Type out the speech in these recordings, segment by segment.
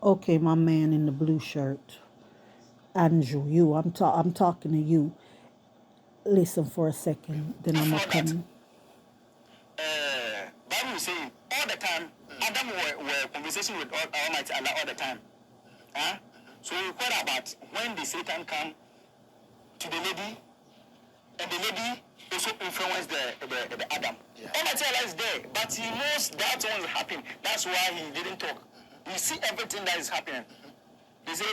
Okay, my man in the blue shirt. Andrew, I'm talking to you. Listen for a second, then I'm gonna Before that, come. Bible is saying all the time, Adam were conversation with Almighty Allah all the time. Huh? So we heard about when the Satan come to the lady, and the lady also influenced the Adam. Yeah. Almighty Allah is there, but he knows that one will happen. That's why he didn't talk. You see everything that is happening. They say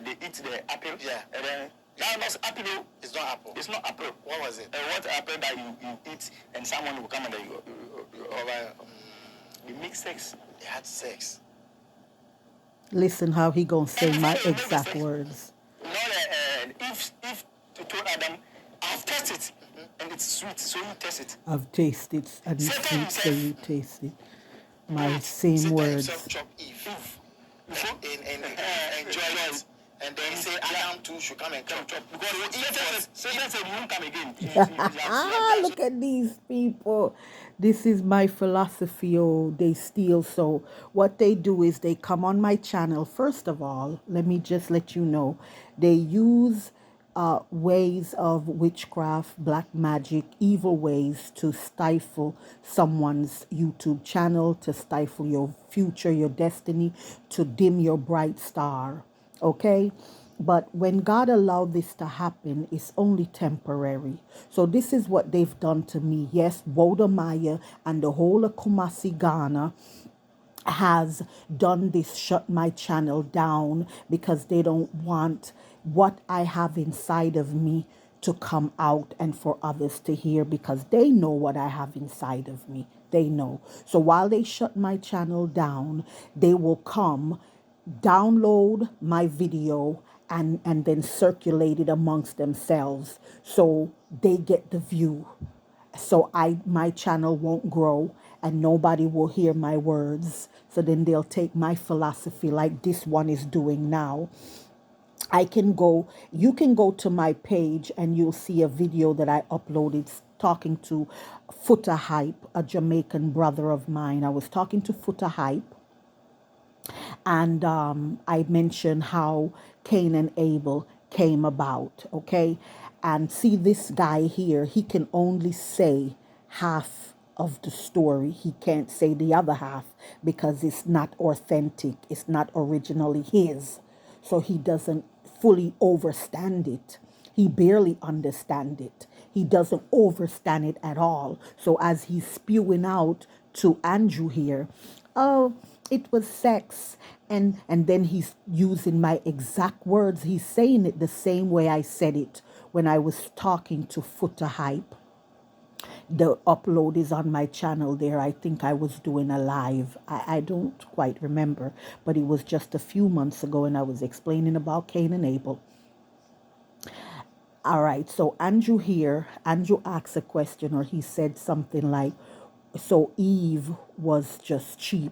they eat the apple. Yeah. And then that's not apple. It's not apple. It's not apple. What was it? What apple that you eat and someone will come and you make sex. They had sex. Listen how he gonna say my exact words. You know, if to told Adam, I've tasted it and it's sweet, so you taste it. I've tasted and it's Satan sweet, so himself, you taste it. My same Satan words. himself chopped Eve. And enjoy it. And then he said Adam too should come and chop. Because Satan said you won't come again. Look at these people. This is my philosophy. Oh, they steal. So what they do is they come on my channel. First of all, let me just let you know, they use ways of witchcraft, black magic, evil ways to stifle someone's YouTube channel, to stifle your future, your destiny, to dim your bright star. Okay? But when God allowed this to happen, it's only temporary. So this is what they've done to me. Yes, Wodamaya and the whole of Kumasi, Ghana has done this, shut my channel down because they don't want what I have inside of me to come out and for others to hear, because they know what I have inside of me. They know. So while they shut my channel down, they will come download my video and then circulate it amongst themselves so they get the view. So my channel won't grow and nobody will hear my words. So then they'll take my philosophy like this one is doing now. You can go to my page and you'll see a video that I uploaded talking to Footer Hype, a Jamaican brother of mine. I was talking to Footer Hype, and I mentioned how Cain and Abel came about, okay? And see, this guy here, he can only say half of the story. He can't say the other half because it's not authentic. It's not originally his. So he doesn't fully understand it. He barely understand it. He doesn't understand it at all. So as he's spewing out to Andrew here, oh, it was sex, and then he's using my exact words. He's saying it the same way I said it when I was talking to Footer Hype. The upload is on my channel there. I think I was doing a live. I don't quite remember, but it was just a few months ago, and I was explaining about Cain and Abel. All right, so Andrew asked a question, or he said something like, so Eve was just cheap.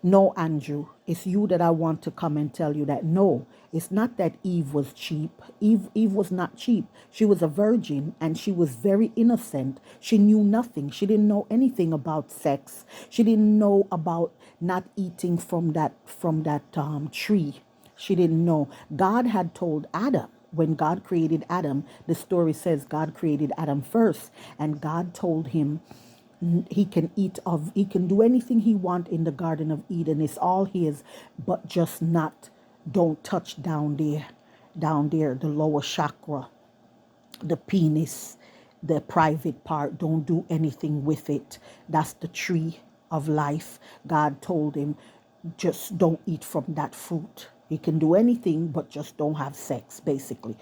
No, Andrew, it's you that I want to come and tell you that no, it's not that Eve was cheap. Eve was not cheap. She was a virgin and she was very innocent. She knew nothing. She didn't know anything about sex. She didn't know about not eating from that tree. She didn't know. God had told Adam. When God created Adam, the story says God created Adam first, and God told him he can do anything he want in the Garden of Eden. It's all his, but just don't touch down there, the lower chakra, the penis, the private part. Don't do anything with it. That's the tree of life. God told him, just don't eat from that fruit. You can do anything, but just don't have sex, basically.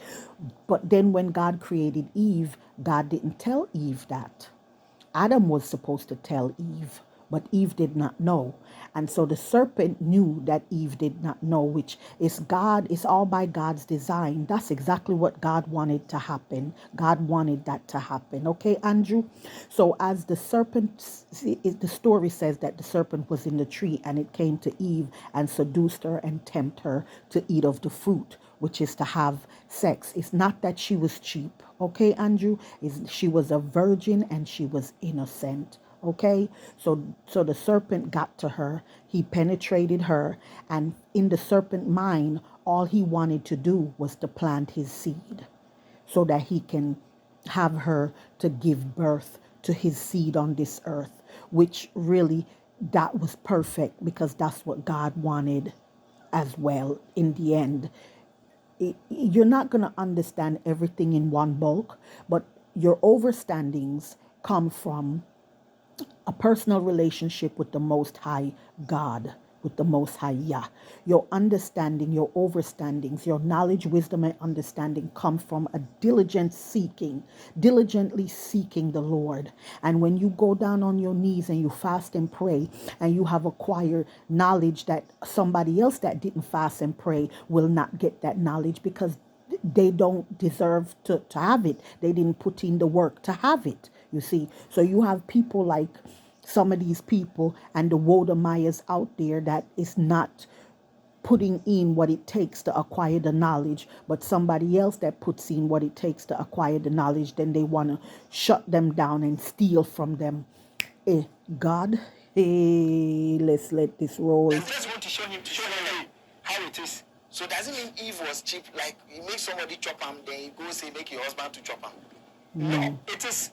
But then when God created Eve, God didn't tell Eve that. Adam was supposed to tell Eve, but Eve did not know. And so the serpent knew that Eve did not know, which is God. It's all by God's design. That's exactly what God wanted to happen. God wanted that to happen. Okay, Andrew? So as the serpent, the story says that the serpent was in the tree and it came to Eve and seduced her and tempted her to eat of the fruit, which is to have sex. It's not that she was cheap. Okay, Andrew? She was a virgin and she was innocent. Okay, so the serpent got to her. He penetrated her, and in the serpent mind, all he wanted to do was to plant his seed so that he can have her to give birth to his seed on this earth, which really that was perfect because that's what God wanted as well in the end. You're not going to understand everything in one bulk, but your overstandings come from a personal relationship with the Most High God, with the Most High Yah. Your understanding, your overstandings, your knowledge, wisdom, and understanding come from a diligent seeking, diligently seeking the Lord. And when you go down on your knees and you fast and pray, and you have acquired knowledge that somebody else that didn't fast and pray will not get that knowledge because they don't deserve to have it. They didn't put in the work to have it, you see. So you have people like some of these people and the Wodemayas out there that is not putting in what it takes to acquire the knowledge, but somebody else that puts in what it takes to acquire the knowledge, then they want to shut them down and steal from them. Eh, God, hey, let's let this roll. And just want to show him how it is. So does it mean Eve was cheap? Like you make somebody chop him, then you go say make your husband to chop him. No, it is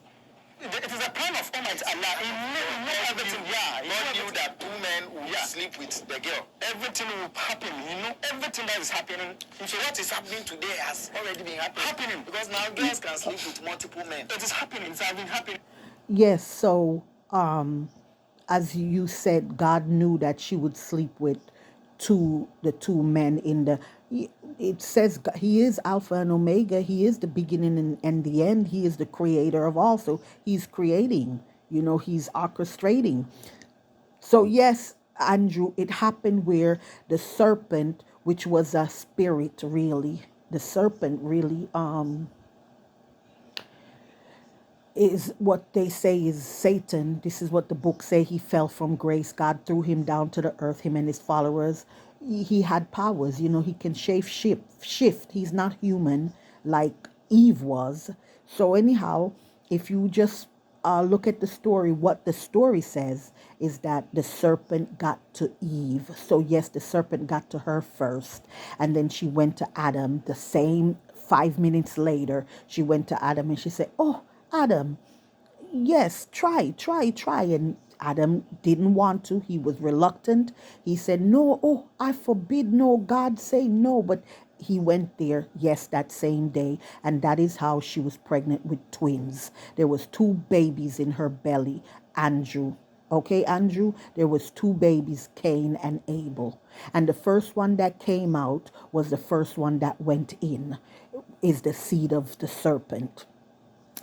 a plan of Almighty Allah. He knew everything. Yeah, God knew that two men would sleep with the girl. Everything will happen. You know everything that is happening. So what is happening today has already been happening. Because now girls can sleep with multiple men. It is happening. It's having happened. Yes, so as you said, God knew that she would sleep with the two men in the. It says He is Alpha and Omega. He is the beginning and the end. He is the creator of all. So He's creating. You know, He's orchestrating. So yes, Andrew, it happened where the serpent, which was a spirit, really, the serpent really is what they say is Satan. This is what the book say. He fell from grace. God threw him down to the earth, him and his followers. He had powers, you know, he can shift. He's not human like Eve was. So anyhow, if you just look at the story, what the story says is that the serpent got to Eve. So yes, the serpent got to her first, and then she went to Adam. The same 5 minutes later, she went to Adam and she said, "Oh, Adam, yes, try." And Adam didn't want to. He was reluctant. He said, "No, oh, I forbid, no, God say no." But he went there, yes, that same day. And that is how she was pregnant with twins. There was two babies in her belly, Andrew. Okay, Andrew, there was two babies, Cain and Abel. And the first one that came out was the first one that went in, is the seed of the serpent.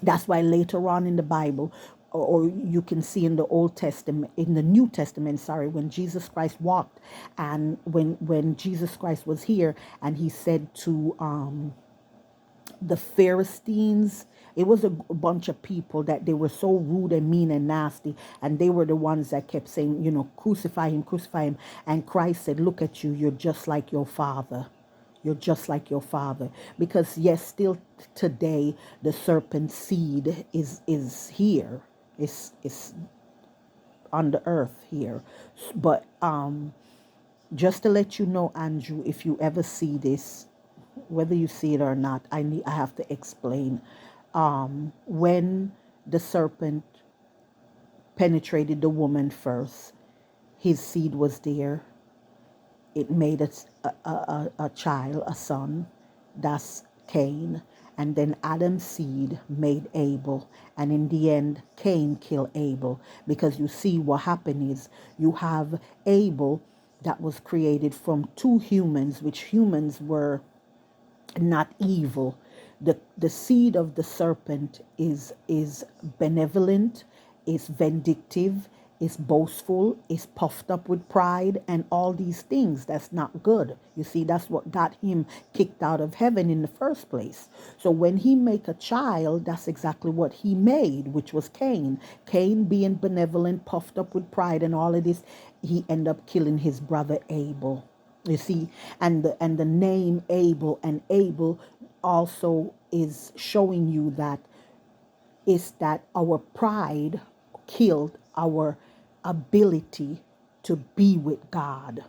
That's why later on in the Bible, or you can see in the Old Testament, in the New Testament, sorry, when Jesus Christ walked, and when Jesus Christ was here, and he said to the Philistines, it was a bunch of people that they were so rude and mean and nasty, and they were the ones that kept saying, you know, crucify him, crucify him. And Christ said, "Look at you, you're just like your father. You're just like your father." Because yes, still today the serpent seed is here. It's on the earth here. But just to let you know, Andrew, if you ever see this, whether you see it or not, I have to explain. When the serpent penetrated the woman first, his seed was there. It made a child, a son. That's Cain. And then Adam's seed made Abel. And in the end, Cain killed Abel. Because you see, what happened is you have Abel that was created from two humans, which humans were not evil. The seed of the serpent is benevolent, is vindictive, is boastful, is puffed up with pride, and all these things. That's not good. You see, that's what got him kicked out of heaven in the first place. So when he make a child, that's exactly what he made, which was Cain. Cain being benevolent, puffed up with pride, and all of this, he ended up killing his brother Abel. You see, and the name Abel, and Abel also is showing you that is that our pride killed our ability to be with God.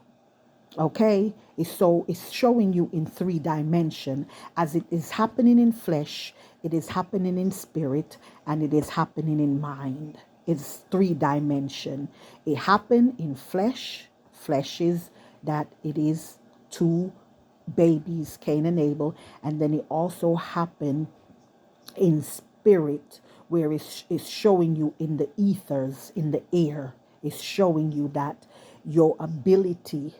Okay, it's showing you in 3 dimension, as it is happening in flesh, it is happening in spirit, and it is happening in mind. It's 3 dimension. It happened in flesh. Flesh is that it is 2 babies, Cain and Abel, and then it also happened in spirit, where it's showing you in the ethers, in the air. It's showing you that your ability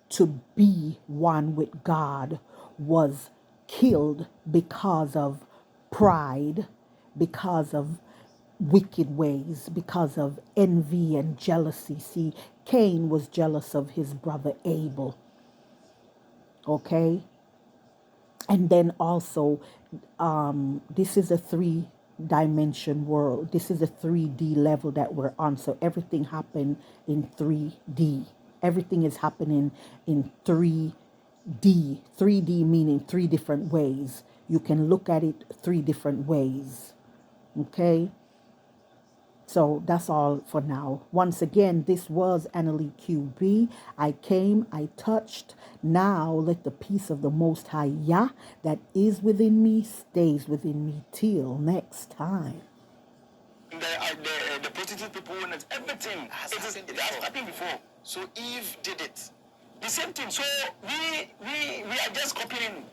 to be one with God was killed because of pride, because of wicked ways, because of envy and jealousy. See, Cain was jealous of his brother Abel. Okay? And then also, this is a 3 dimension world. This is a 3D level that we're on. So everything happened in 3D. Everything is happening in 3D. 3D meaning 3 different ways. You can look at it 3 different ways. Okay? So that's all for now. Once again, this was Annalee QB. I came, I touched. Now let the peace of the Most High Yah that is within me stays within me till next time. The positive people want everything. It has happened before. So Eve did it. The same thing. So we are just copying